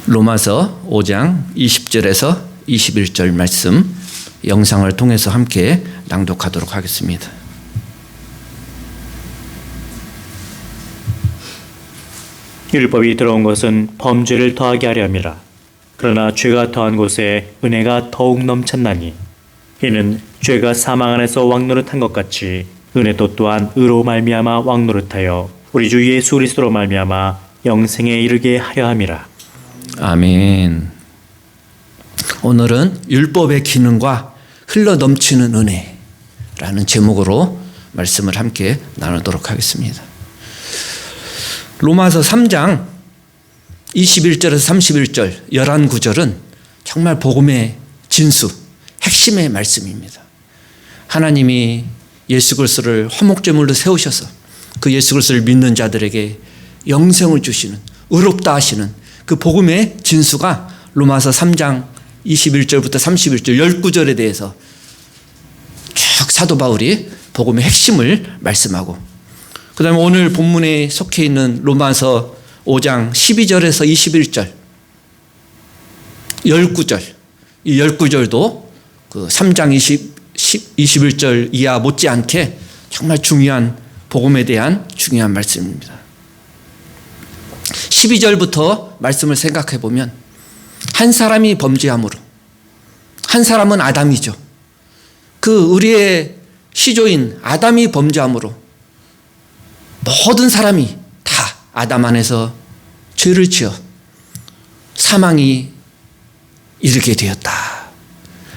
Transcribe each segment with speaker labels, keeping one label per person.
Speaker 1: 로마서 5장 20절에서 21절 말씀 영상을 통해서 함께 낭독하도록 하겠습니다.
Speaker 2: 율법이 들어온 것은 범죄를 더하게 하려 함이라. 그러나 죄가 더한 곳에 은혜가 더욱 넘쳤나니 이는 죄가 사망 안에서 왕노릇한 것 같이 은혜도 또한 의로 말미암아 왕노릇하여 우리 주 예수 그리스도로 말미암아 영생에 이르게 하려 함이라.
Speaker 1: 아멘. 오늘은 율법의 기능과 흘러 넘치는 은혜라는 제목으로 말씀을 함께 나누도록 하겠습니다. 로마서 3장 21절에서 31절 11구절은 정말 복음의 진수, 핵심의 말씀입니다. 하나님이 예수 그리스도를 화목제물로 세우셔서 그 예수 그리스도를 믿는 자들에게 영생을 주시는, 의롭다 하시는 그 복음의 진수가 로마서 3장 21절부터 31절 19절에 대해서 쭉 사도 바울이 복음의 핵심을 말씀하고, 그 다음에 오늘 본문에 속해 있는 로마서 5장 12절에서 21절 19절, 이 19절도 그 3장 21절 이하 못지않게 정말 중요한 복음에 대한 중요한 말씀입니다. 12절부터 말씀을 생각해 보면 한 사람이 범죄함으로, 한 사람은 아담이죠. 그 우리의 시조인 아담이 범죄함으로 모든 사람이 다 아담 안에서 죄를 지어 사망이 이르게 되었다.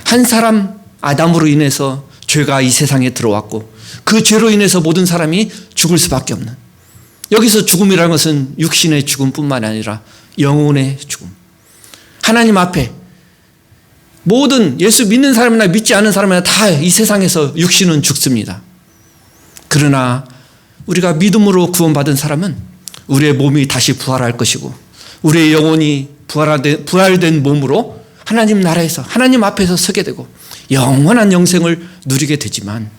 Speaker 1: 한 사람 아담으로 인해서 죄가 이 세상에 들어왔고 그 죄로 인해서 모든 사람이 죽을 수밖에 없는, 여기서 죽음이라는 것은 육신의 죽음뿐만 아니라 영혼의 죽음. 하나님 앞에 모든 예수 믿는 사람이나 믿지 않은 사람이나 다 이 세상에서 육신은 죽습니다. 그러나 우리가 믿음으로 구원받은 사람은 우리의 몸이 다시 부활할 것이고 우리의 영혼이 부활된 몸으로 하나님 나라에서 하나님 앞에서 서게 되고 영원한 영생을 누리게 되지만,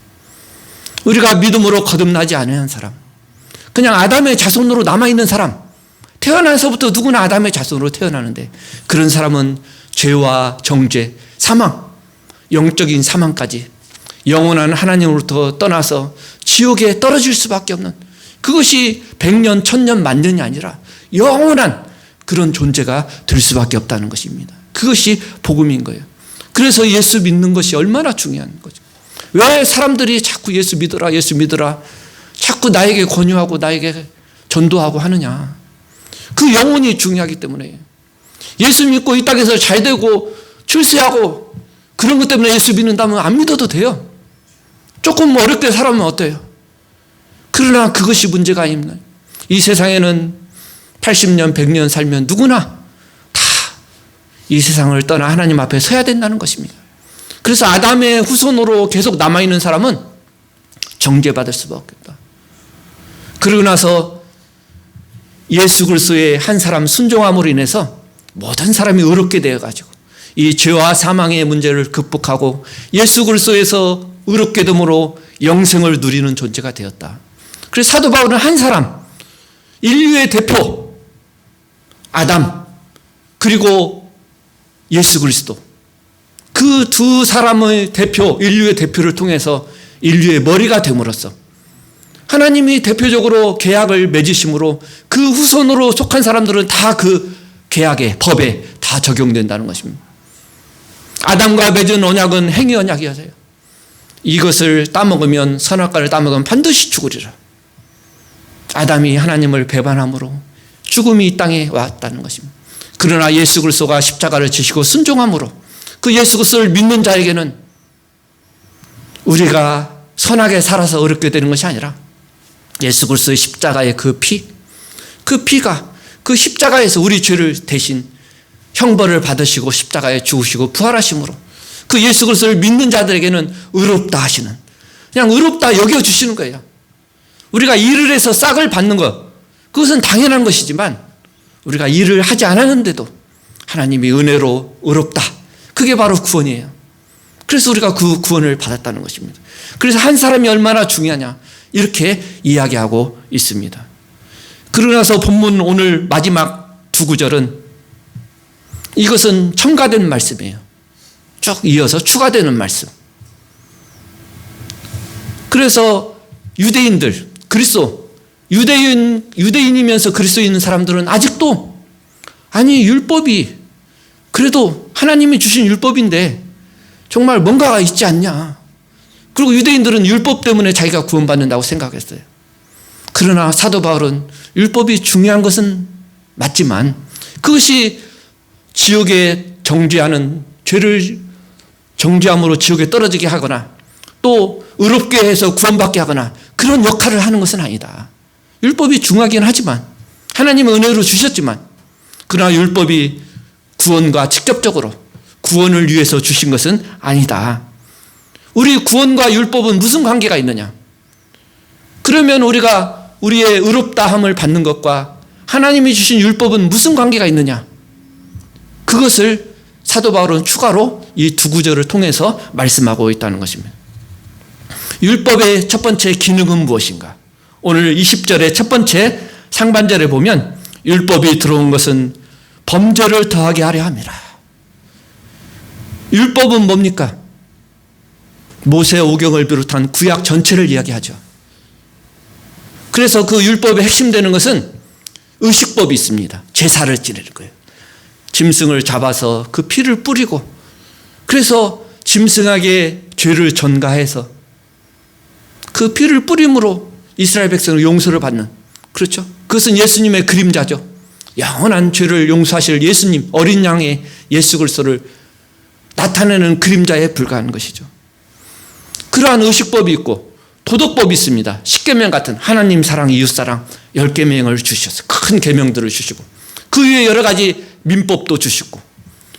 Speaker 1: 우리가 믿음으로 거듭나지 않은 사람, 그냥 아담의 자손으로 남아있는 사람, 태어나서부터 누구나 아담의 자손으로 태어나는데 그런 사람은 죄와 정죄, 사망, 영적인 사망까지 영원한 하나님으로부터 떠나서 지옥에 떨어질 수밖에 없는, 그것이 100년, 1000년, 만년이 아니라 영원한 그런 존재가 될 수밖에 없다는 것입니다. 그것이 복음인 거예요. 그래서 예수 믿는 것이 얼마나 중요한 거죠. 왜 사람들이 자꾸 예수 믿어라, 예수 믿어라 자꾸 나에게 권유하고 나에게 전도하고 하느냐. 그 영혼이 중요하기 때문에 예수 믿고 이 땅에서 잘 되고 출세하고 그런 것 때문에 예수 믿는다면 안 믿어도 돼요. 조금 어렵게 살아면 어때요? 그러나 그것이 문제가 아닙니다. 이 세상에는 80년, 100년 살면 누구나 다 이 세상을 떠나 하나님 앞에 서야 된다는 것입니다. 그래서 아담의 후손으로 계속 남아있는 사람은 정죄받을 수밖에 없다. 그러고 나서 예수 그리스도의 한 사람 순종함으로 인해서 모든 사람이 의롭게 되어가지고 이 죄와 사망의 문제를 극복하고 예수 그리스도에서 의롭게 됨으로 영생을 누리는 존재가 되었다. 그래서 사도 바울은 한 사람, 인류의 대표 아담, 그리고 예수 그리스도, 그 두 사람의 대표, 인류의 대표를 통해서 인류의 머리가 됨으로써 하나님이 대표적으로 계약을 맺으심으로 그 후손으로 속한 사람들은 다 그 계약의 법에 다 적용된다는 것입니다. 아담과 맺은 언약은 행위 언약이어서요. 이것을 따먹으면, 선악과를 따먹으면 반드시 죽으리라. 아담이 하나님을 배반함으로 죽음이 이 땅에 왔다는 것입니다. 그러나 예수 그리스도가 십자가를 지시고 순종함으로 그 예수 그리스도를 믿는 자에게는 우리가 선하게 살아서 어렵게 되는 것이 아니라 예수 그리스도의 십자가의 그 피가 그 십자가에서 우리 죄를 대신 형벌을 받으시고 십자가에 죽으시고 부활하심으로 그 예수 그리스도를 믿는 자들에게는 의롭다 하시는, 그냥 의롭다 여겨주시는 거예요. 우리가 일을 해서 싹을 받는 것, 그것은 당연한 것이지만 우리가 일을 하지 않았는데도 하나님이 은혜로 의롭다, 그게 바로 구원이에요. 그래서 우리가 그 구원을 받았다는 것입니다. 그래서 한 사람이 얼마나 중요하냐 이렇게 이야기하고 있습니다. 그러고 나서 본문 오늘 마지막 두 구절은 이것은 첨가된 말씀이에요. 쭉 이어서 추가되는 말씀. 그래서 유대인들, 유대인이면서 그리스도 있는 사람들은 아직도 아니 율법이 그래도 하나님이 주신 율법인데 정말 뭔가가 있지 않냐. 그리고 유대인들은 율법 때문에 자기가 구원받는다고 생각했어요. 그러나 사도 바울은 율법이 중요한 것은 맞지만 그것이 지옥에 정죄하는 죄를 정죄함으로 지옥에 떨어지게 하거나 또 의롭게 해서 구원받게 하거나 그런 역할을 하는 것은 아니다. 율법이 중요하긴 하지만 하나님은 은혜로 주셨지만 그러나 율법이 구원과 직접적으로 구원을 위해서 주신 것은 아니다. 우리 구원과 율법은 무슨 관계가 있느냐? 그러면 우리가 우리의 의롭다함을 받는 것과 하나님이 주신 율법은 무슨 관계가 있느냐? 그것을 사도 바울은 추가로 이 두 구절을 통해서 말씀하고 있다는 것입니다. 율법의 첫 번째 기능은 무엇인가? 오늘 20절의 첫 번째 상반절에 보면 율법이 들어온 것은 범죄를 더하게 하려 함이라. 율법은 뭡니까? 모세 오경을 비롯한 구약 전체를 이야기하죠. 그래서 그 율법의 핵심되는 것은 의식법이 있습니다. 제사를 지내는 거예요. 짐승을 잡아서 그 피를 뿌리고 그래서 짐승에게 죄를 전가해서 그 피를 뿌림으로 이스라엘 백성을 용서를 받는, 그렇죠? 그것은 예수님의 그림자죠. 영원한 죄를 용서하실 예수님, 어린 양의 예수 그리스도를 나타내는 그림자에 불과한 것이죠. 그러한 의식법이 있고 도덕법이 있습니다. 십계명 같은 하나님 사랑, 이웃 사랑 10계명을 주셨어요. 큰 계명들을 주시고 그 위에 여러 가지 민법도 주시고,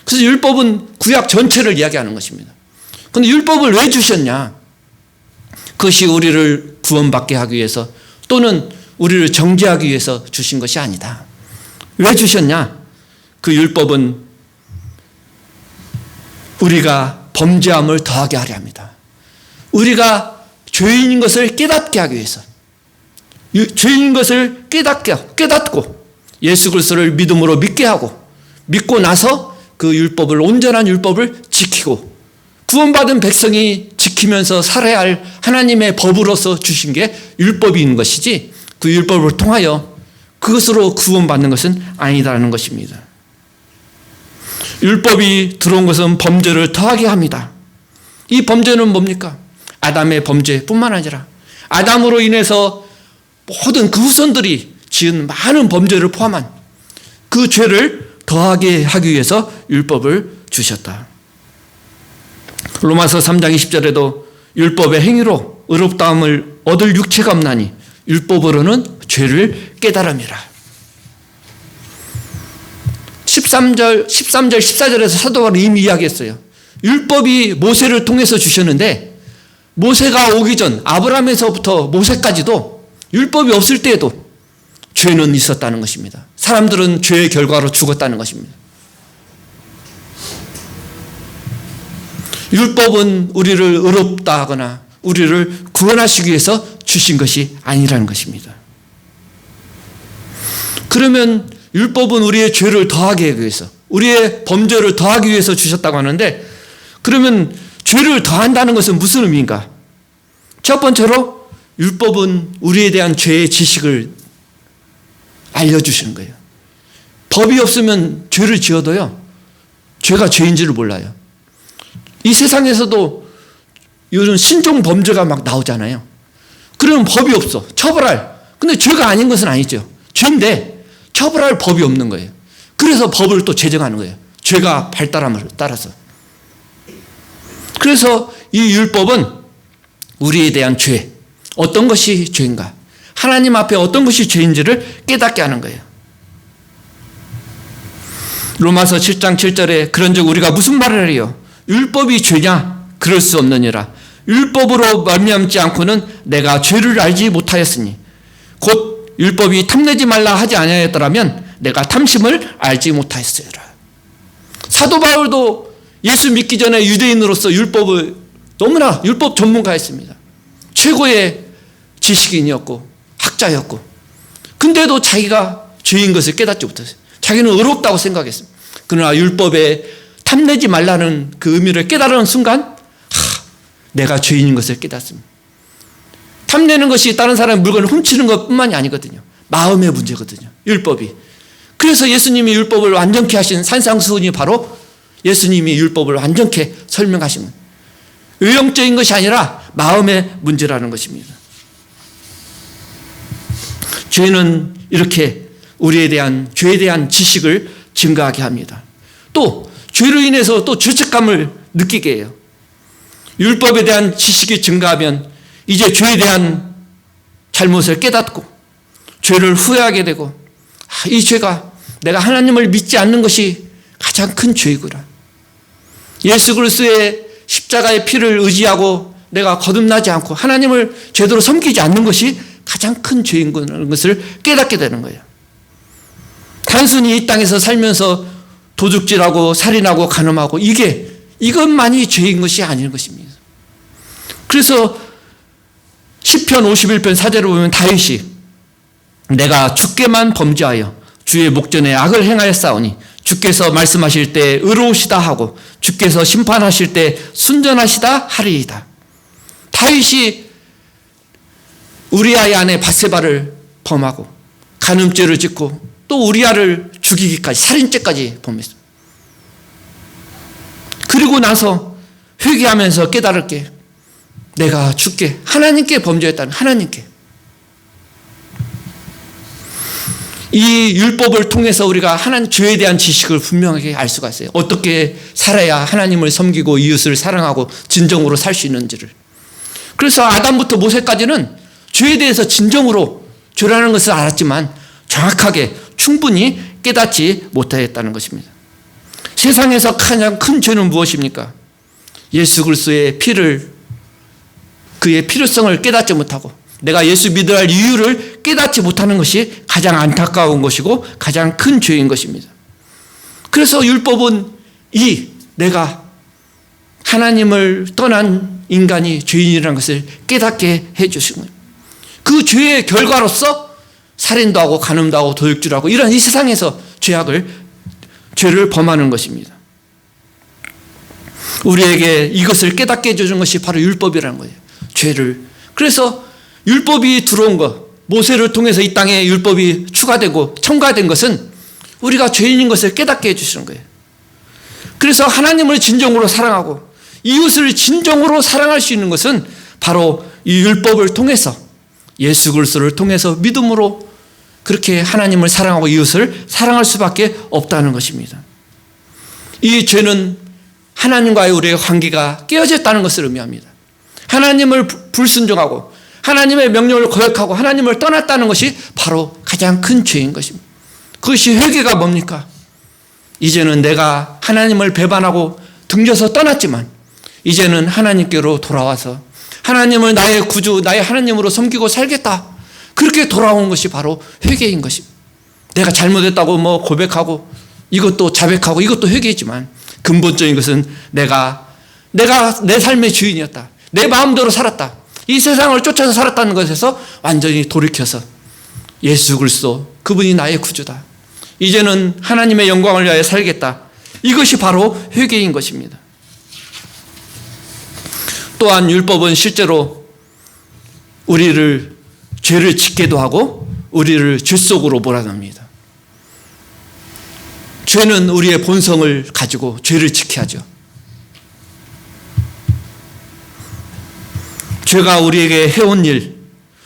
Speaker 1: 그래서 율법은 구약 전체를 이야기하는 것입니다. 그런데 율법을 왜 주셨냐? 그것이 우리를 구원받게 하기 위해서 또는 우리를 정죄하기 위해서 주신 것이 아니다. 왜 주셨냐? 그 율법은 우리가 범죄함을 더하게 하려 합니다. 우리가 죄인인 것을 깨닫게 하기 위해서, 죄인인 것을 깨닫고 예수 그리스도를 믿음으로 믿게 하고 믿고 나서 그 율법을, 온전한 율법을 지키고 구원받은 백성이 지키면서 살아야 할 하나님의 법으로서 주신 게 율법인 것이지 그 율법을 통하여 그것으로 구원받는 것은 아니다라는 것입니다. 율법이 들어온 것은 범죄를 더하게 합니다. 이 범죄는 뭡니까? 아담의 범죄뿐만 아니라 아담으로 인해서 모든 그 후손들이 지은 많은 범죄를 포함한 그 죄를 더하게 하기 위해서 율법을 주셨다. 로마서 3장 20절에도 율법의 행위로 의롭다함을 얻을 육체가 없나니 율법으로는 죄를 깨달음이라. 13절, 14절에서 사도 바울이 이미 이야기했어요. 율법이 모세를 통해서 주셨는데 모세가 오기 전 아브라함에서부터 모세까지도 율법이 없을 때에도 죄는 있었다는 것입니다. 사람들은 죄의 결과로 죽었다는 것입니다. 율법은 우리를 의롭다 하거나 우리를 구원하시기 위해서 주신 것이 아니라는 것입니다. 그러면 율법은 우리의 죄를 더하게 하기 위해서, 우리의 범죄를 더하기 위해서 주셨다고 하는데, 그러면 죄를 더한다는 것은 무슨 의미인가? 첫 번째로 율법은 우리에 대한 죄의 지식을 알려주시는 거예요. 법이 없으면 죄를 지어도요, 죄가 죄인지를 몰라요. 이 세상에서도 요즘 신종 범죄가 막 나오잖아요. 그러면 법이 없어. 처벌할. 근데 죄가 아닌 것은 아니죠. 죄인데 처벌할 법이 없는 거예요. 그래서 법을 또 제정하는 거예요. 죄가 발달함을 따라서. 그래서 이 율법은 우리에 대한 죄, 어떤 것이 죄인가, 하나님 앞에 어떤 것이 죄인지를 깨닫게 하는 거예요. 로마서 7장 7절에 그런즉 우리가 무슨 말을 해요? 율법이 죄냐? 그럴 수 없느니라. 율법으로 말미암지 않고는 내가 죄를 알지 못하였으니 곧 율법이 탐내지 말라 하지 아니하였더라면 내가 탐심을 알지 못하였으리라. 사도 바울도 예수 믿기 전에 유대인으로서 율법을 너무나 율법 전문가였습니다. 최고의 지식인이었고 학자였고, 근데도 자기가 죄인 것을 깨닫지 못했어요. 자기는 의롭다고 생각했습니다. 그러나 율법에 탐내지 말라는 그 의미를 깨달은 순간 내가 죄인인 것을 깨닫습니다. 탐내는 것이 다른 사람의 물건을 훔치는 것뿐만이 아니거든요. 마음의 문제거든요. 율법이. 그래서 예수님이 율법을 완전케 하신 산상수훈이 바로 예수님이 율법을 완전케 설명하신 거예요. 의형적인 것이 아니라 마음의 문제라는 것입니다. 죄는 이렇게 우리에 대한 죄에 대한 지식을 증가하게 합니다. 또 죄로 인해서 또 죄책감을 느끼게 해요. 율법에 대한 지식이 증가하면 이제 죄에 대한 잘못을 깨닫고 죄를 후회하게 되고 이 죄가 내가 하나님을 믿지 않는 것이 가장 큰 죄이구나. 예수 그리스도의 십자가의 피를 의지하고 내가 거듭나지 않고 하나님을 제대로 섬기지 않는 것이 가장 큰 죄인 것을 깨닫게 되는 거예요. 단순히 이 땅에서 살면서 도둑질하고 살인하고 간음하고 이것만이 죄인 것이 아닌 것입니다. 그래서 시편 51편 4절을 보면 다윗이 내가 주께만 범죄하여 주의 목전에 악을 행하였사오니 주께서 말씀하실 때 의로우시다 하고 주께서 심판하실 때 순전하시다 하리이다. 다윗이 우리아의 아내 밧세바를 범하고 간음죄를 짓고 또 우리아를 죽이기까지 살인죄까지 범했습니다. 그리고 나서 회개하면서 깨달을 게 내가 주께 하나님께 범죄했다는 하나님께 이 율법을 통해서 우리가 하나님 죄에 대한 지식을 분명하게 알 수가 있어요. 어떻게 살아야 하나님을 섬기고 이웃을 사랑하고 진정으로 살 수 있는지를. 그래서 아담부터 모세까지는 죄에 대해서 진정으로 죄라는 것을 알았지만 정확하게 충분히 깨닫지 못하였다는 것입니다. 세상에서 가장 큰 죄는 무엇입니까? 예수 그리스도의 피를 그의 필요성을 깨닫지 못하고 내가 예수 믿어야 할 이유를 깨닫지 못하는 것이 가장 안타까운 것이고 가장 큰 죄인 것입니다. 그래서 율법은 내가 하나님을 떠난 인간이 죄인이라는 것을 깨닫게 해주신 거예요. 그 죄의 결과로서 살인도 하고 간음도 하고 도둑질하고 이런 이 세상에서 죄를 범하는 것입니다. 우리에게 이것을 깨닫게 해주는 것이 바로 율법이라는 거예요. 죄를. 그래서 율법이 들어온 것, 모세를 통해서 이 땅에 율법이 추가되고 첨가된 것은 우리가 죄인인 것을 깨닫게 해주시는 거예요. 그래서 하나님을 진정으로 사랑하고 이웃을 진정으로 사랑할 수 있는 것은 바로 이 율법을 통해서 예수 그리스도를 통해서 믿음으로 그렇게 하나님을 사랑하고 이웃을 사랑할 수밖에 없다는 것입니다. 이 죄는 하나님과의 우리의 관계가 깨어졌다는 것을 의미합니다. 하나님을 불순종하고 하나님의 명령을 거역하고 하나님을 떠났다는 것이 바로 가장 큰 죄인 것입니다. 그것이 회개가 뭡니까? 이제는 내가 하나님을 배반하고 등져서 떠났지만 이제는 하나님께로 돌아와서 하나님을 나의 구주, 나의 하나님으로 섬기고 살겠다. 그렇게 돌아온 것이 바로 회개인 것입니다. 내가 잘못했다고 고백하고 이것도 자백하고 이것도 회개이지만 근본적인 것은 내가 내 삶의 주인이었다. 내 마음대로 살았다. 이 세상을 쫓아서 살았다는 것에서 완전히 돌이켜서 예수 그리스도 그분이 나의 구주다. 이제는 하나님의 영광을 위하여 살겠다. 이것이 바로 회개인 것입니다. 또한 율법은 실제로 우리를 죄를 짓게도 하고 우리를 죄 속으로 몰아넣습니다. 죄는 우리의 본성을 가지고 죄를 짓게 하죠. 죄가 우리에게 해온 일,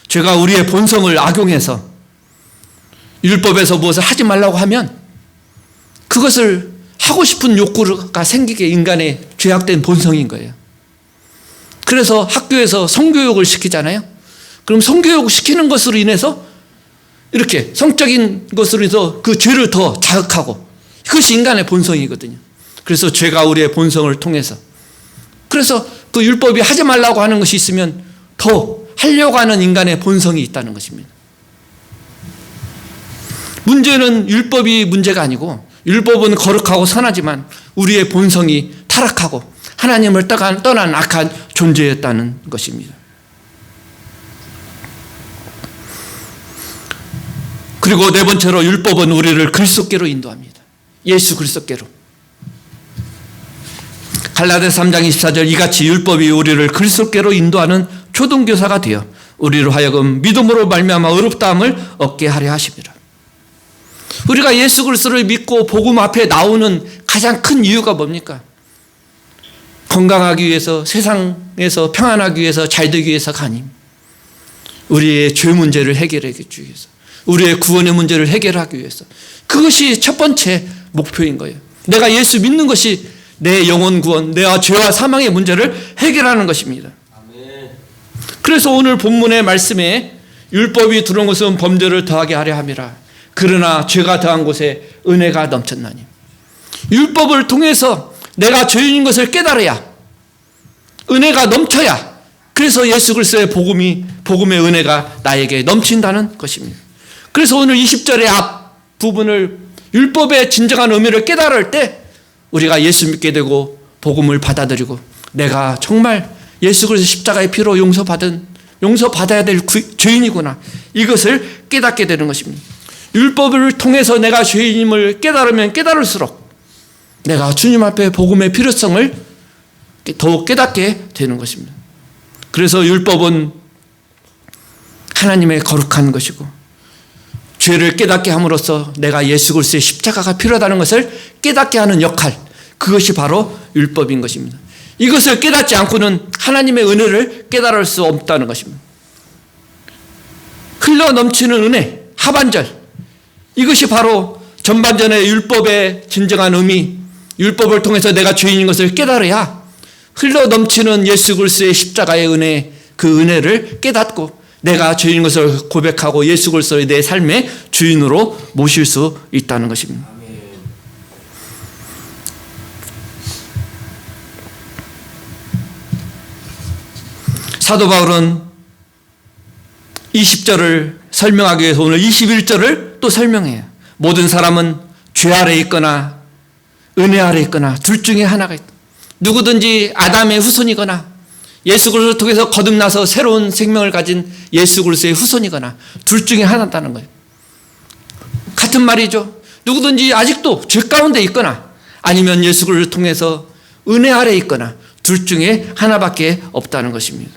Speaker 1: 죄가 우리의 본성을 악용해서 율법에서 무엇을 하지 말라고 하면 그것을 하고 싶은 욕구가 생기게 인간의 죄악된 본성인 거예요. 그래서 학교에서 성교육을 시키잖아요. 그럼 성교육 시키는 것으로 인해서 이렇게 성적인 것으로 인해서 그 죄를 더 자극하고 그것이 인간의 본성이거든요. 그래서 죄가 우리의 본성을 통해서 그래서 그 율법이 하지 말라고 하는 것이 있으면 더 하려고 하는 인간의 본성이 있다는 것입니다. 문제는 율법이 문제가 아니고 율법은 거룩하고 선하지만 우리의 본성이 타락하고 하나님을 떠난 악한 존재였다는 것입니다. 그리고 네 번째로 율법은 우리를 그리스도께로 인도합니다. 예수 그리스도께로. 갈라디아서 3장 24절 이같이 율법이 우리를 그리스도께로 인도하는 초등교사가 되어 우리로 하여금 믿음으로 말미암아 의롭다함을 얻게 하려 하십니다. 우리가 예수 그리스도를 믿고 복음 앞에 나오는 가장 큰 이유가 뭡니까? 건강하기 위해서, 세상에서 평안하기 위해서, 잘되기 위해서가 아닙니다. 우리의 죄 문제를 해결하기 위해서, 우리의 구원의 문제를 해결하기 위해서, 그것이 첫 번째 목표인 거예요. 내가 예수 믿는 것이 내 영혼 구원, 내가 죄와 사망의 문제를 해결하는 것입니다. 그래서 오늘 본문의 말씀에 율법이 들어온 것은 범죄를 더하게 하려 함이라. 그러나 죄가 더한 곳에 은혜가 넘쳤나니. 율법을 통해서 내가 죄인인 것을 깨달아야, 은혜가 넘쳐야, 그래서 예수 그리스도의 복음의 은혜가 나에게 넘친다는 것입니다. 그래서 오늘 20절의 앞 부분을 율법의 진정한 의미를 깨달을 때 우리가 예수 믿게 되고 복음을 받아들이고 내가 정말 예수 그리스도 십자가의 피로 용서받아야 될 죄인이구나, 이것을 깨닫게 되는 것입니다. 율법을 통해서 내가 죄인임을 깨달으면 깨달을수록 내가 주님 앞에 복음의 필요성을 더욱 깨닫게 되는 것입니다. 그래서 율법은 하나님의 거룩한 것이고 죄를 깨닫게 함으로써 내가 예수 그리스도의 십자가가 필요하다는 것을 깨닫게 하는 역할, 그것이 바로 율법인 것입니다. 이것을 깨닫지 않고는 하나님의 은혜를 깨달을 수 없다는 것입니다. 흘러 넘치는 은혜, 하반절, 이것이 바로 전반전의 율법의 진정한 의미, 율법을 통해서 내가 죄인인 것을 깨달아야 흘러 넘치는 예수 그리스도의 십자가의 은혜, 그 은혜를 깨닫고 내가 죄인인 것을 고백하고 예수 그리스도의 내 삶의 주인으로 모실 수 있다는 것입니다. 사도 바울은 20절을 설명하기 위해서 오늘 21절을 또 설명해요. 모든 사람은 죄 아래 있거나 은혜 아래 있거나 둘 중에 하나가 있다. 누구든지 아담의 후손이거나 예수 그리스도를 통해서 거듭나서 새로운 생명을 가진 예수 그리스도의 후손이거나 둘 중에 하나다는 거예요. 같은 말이죠. 누구든지 아직도 죄 가운데 있거나 아니면 예수 그리스도를 통해서 은혜 아래 있거나 둘 중에 하나밖에 없다는 것입니다.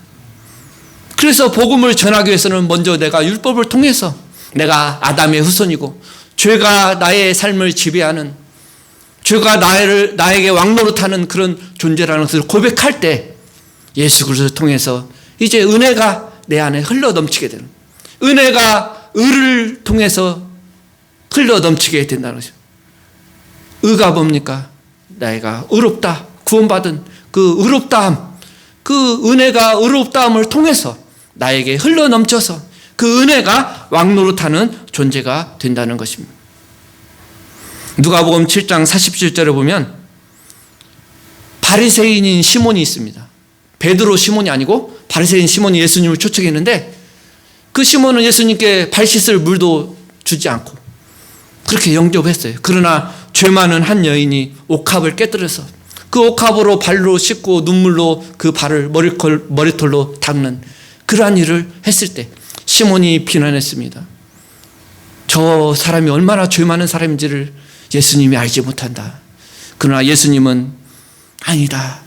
Speaker 1: 그래서 복음을 전하기 위해서는 먼저 내가 율법을 통해서 내가 아담의 후손이고 죄가 나의 삶을 지배하는, 죄가 나에게 왕노릇하는 그런 존재라는 것을 고백할 때 예수 그리스도를 통해서 이제 은혜가 내 안에 흘러 넘치게 되는, 은혜가 의를 통해서 흘러 넘치게 된다는 것이죠. 의가 뭡니까? 내가 의롭다, 구원받은 그 의롭다함, 그 은혜가 의롭다함을 통해서 나에게 흘러 넘쳐서 그 은혜가 왕노릇하는 존재가 된다는 것입니다. 누가복음 7장 47절에 보면 바리새인인 시몬이 있습니다. 베드로 시몬이 아니고 바리새인 시몬이 예수님을 초청했는데 그 시몬은 예수님께 발 씻을 물도 주지 않고 그렇게 영접했어요. 그러나 죄 많은 한 여인이 옥합을 깨뜨려서 그 옥합으로 발로 씻고 눈물로 그 발을 머리털로 닦는 그러한 일을 했을 때 시몬이 비난했습니다. 저 사람이 얼마나 죄 많은 사람인지를 예수님이 알지 못한다. 그러나 예수님은 아니다.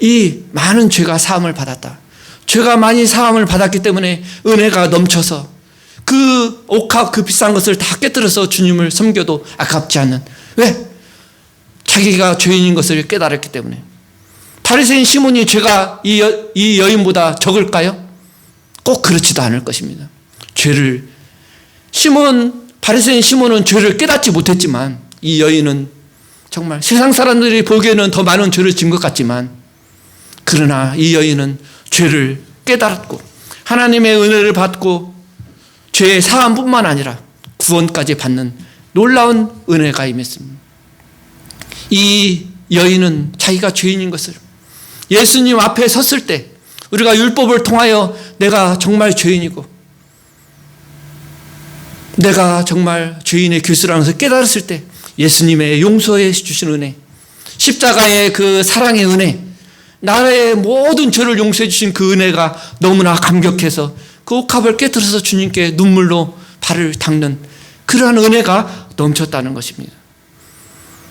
Speaker 1: 이 많은 죄가 사함을 받았다. 죄가 많이 사함을 받았기 때문에 은혜가 넘쳐서 그 옥합, 그 비싼 것을 다 깨뜨려서 주님을 섬겨도 아깝지 않는. 왜? 자기가 죄인인 것을 깨달았기 때문에. 바리새인 시몬이 죄가 이 여인보다 적을까요? 꼭 그렇지도 않을 것입니다. 바리새인 시몬은 죄를 깨닫지 못했지만 이 여인은 정말 세상 사람들이 보기에는 더 많은 죄를 진 것 같지만 그러나 이 여인은 죄를 깨달았고 하나님의 은혜를 받고 죄의 사함뿐만 아니라 구원까지 받는 놀라운 은혜가 임했습니다. 이 여인은 자기가 죄인인 것을 예수님 앞에 섰을 때 우리가 율법을 통하여 내가 정말 죄인이고 내가 정말 죄인의 교수라는 것을 깨달았을 때 예수님의 용서해 주신 은혜, 십자가의 그 사랑의 은혜, 나의 모든 죄를 용서해 주신 그 은혜가 너무나 감격해서 그 옥합을 깨뜨려서 주님께 눈물로 발을 닦는 그러한 은혜가 넘쳤다는 것입니다.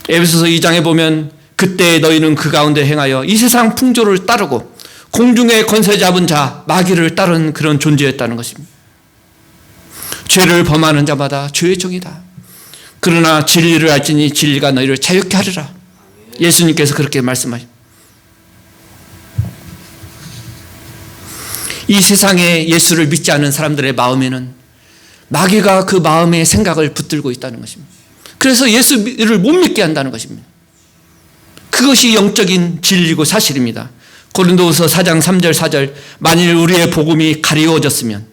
Speaker 1: 에베소서 2장에 보면 그때 너희는 그 가운데 행하여 이 세상 풍조를 따르고 공중의 권세 잡은 자 마귀를 따른 그런 존재였다는 것입니다. 죄를 범하는 자마다 죄의 종이다. 그러나 진리를 알지니 진리가 너희를 자유케 하리라. 예수님께서 그렇게 말씀하십니다. 이 세상에 예수를 믿지 않은 사람들의 마음에는 마귀가 그 마음의 생각을 붙들고 있다는 것입니다. 그래서 예수를 못 믿게 한다는 것입니다. 그것이 영적인 진리고 사실입니다. 고린도후서 4장 3절 4절 만일 우리의 복음이 가리워졌으면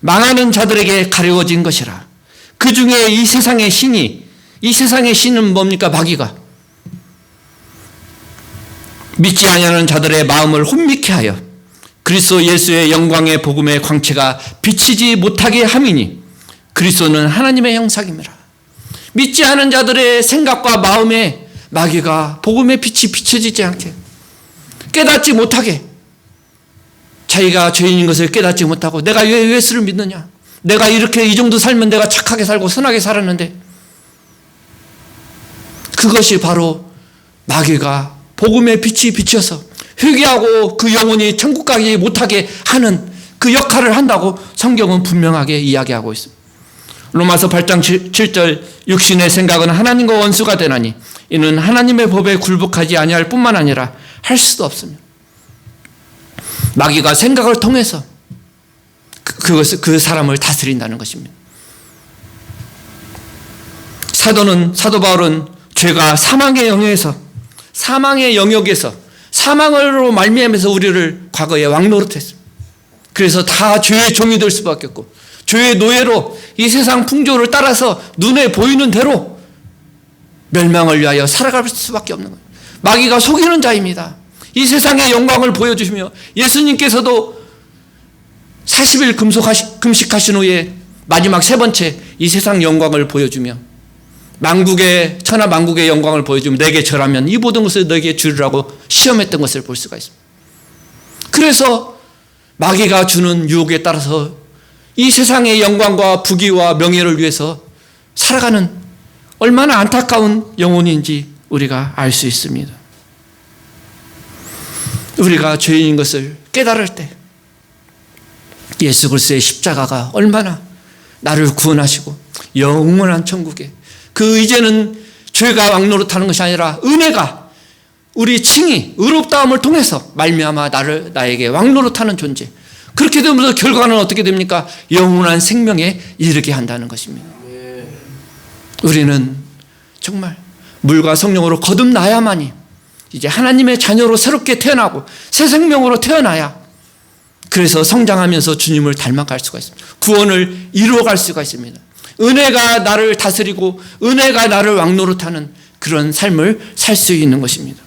Speaker 1: 망하는 자들에게 가리워진 것이라. 그 중에 이 세상의 신은 뭡니까? 마귀가 믿지 아니하는 자들의 마음을 혼미케 하여 그리스도 예수의 영광의 복음의 광채가 비치지 못하게 함이니 그리스도는 하나님의 형상입니다. 믿지 않은 자들의 생각과 마음에 마귀가 복음의 빛이 비춰지지 않게 깨닫지 못하게 자기가 죄인인 것을 깨닫지 못하고 내가 왜 예수를 믿느냐? 내가 이렇게 이 정도 살면 내가 착하게 살고 선하게 살았는데 그것이 바로 마귀가 복음의 빛이 비쳐서 회개하고 그 영혼이 천국 가지 못하게 하는 그 역할을 한다고 성경은 분명하게 이야기하고 있습니다. 로마서 8장 7절 육신의 생각은 하나님과 원수가 되나니 이는 하나님의 법에 굴복하지 아니할 뿐만 아니라 할 수도 없습니다. 마귀가 생각을 통해서 그 사람을 다스린다는 것입니다. 사도 바울은 죄가 사망의 영역에서 사망으로 말미암아서 우리를 과거에 왕노릇했습니다. 그래서 다 죄의 종이 될 수밖에 없고 죄의 노예로 이 세상 풍조를 따라서 눈에 보이는 대로 멸망을 위하여 살아갈 수밖에 없는 거예요. 마귀가 속이는 자입니다. 이 세상의 영광을 보여주시며 예수님께서도 40일 금식하신 후에 마지막 세 번째 이 세상 영광을 보여주며 천하 만국의 영광을 보여주며 내게 절하면 이 모든 것을 너에게 주리라고 시험했던 것을 볼 수가 있습니다. 그래서 마귀가 주는 유혹에 따라서 이 세상의 영광과 부귀와 명예를 위해서 살아가는 얼마나 안타까운 영혼인지 우리가 알 수 있습니다. 우리가 죄인인 것을 깨달을 때 예수 그리스도의 십자가가 얼마나 나를 구원하시고 영원한 천국에 이제는 죄가 왕노릇하는 것이 아니라 은혜가 우리 칭이 의롭다함을 통해서 말미암아 나에게 왕노릇하는 존재. 그렇게 되면서 결과는 어떻게 됩니까? 영원한 생명에 이르게 한다는 것입니다. 우리는 정말 물과 성령으로 거듭나야만이 이제 하나님의 자녀로 새롭게 태어나고 새 생명으로 태어나야 그래서 성장하면서 주님을 닮아갈 수가 있습니다. 구원을 이루어갈 수가 있습니다. 은혜가 나를 다스리고 은혜가 나를 왕노릇하는 그런 삶을 살 수 있는 것입니다.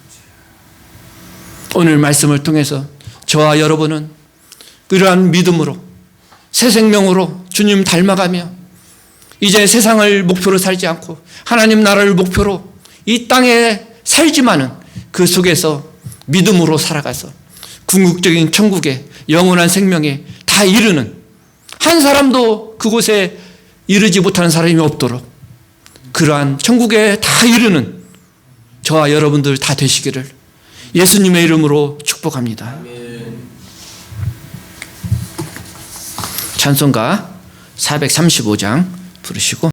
Speaker 1: 오늘 말씀을 통해서 저와 여러분은 이러한 믿음으로 새 생명으로 주님 닮아가며 이제 세상을 목표로 살지 않고 하나님 나라를 목표로 이 땅에 살지만은 그 속에서 믿음으로 살아가서 궁극적인 천국에 영원한 생명에 다 이르는 한 사람도 그곳에 이르지 못하는 사람이 없도록 그러한 천국에 다 이르는 저와 여러분들 다 되시기를 예수님의 이름으로 축복합니다. 찬송가 435장 부르시고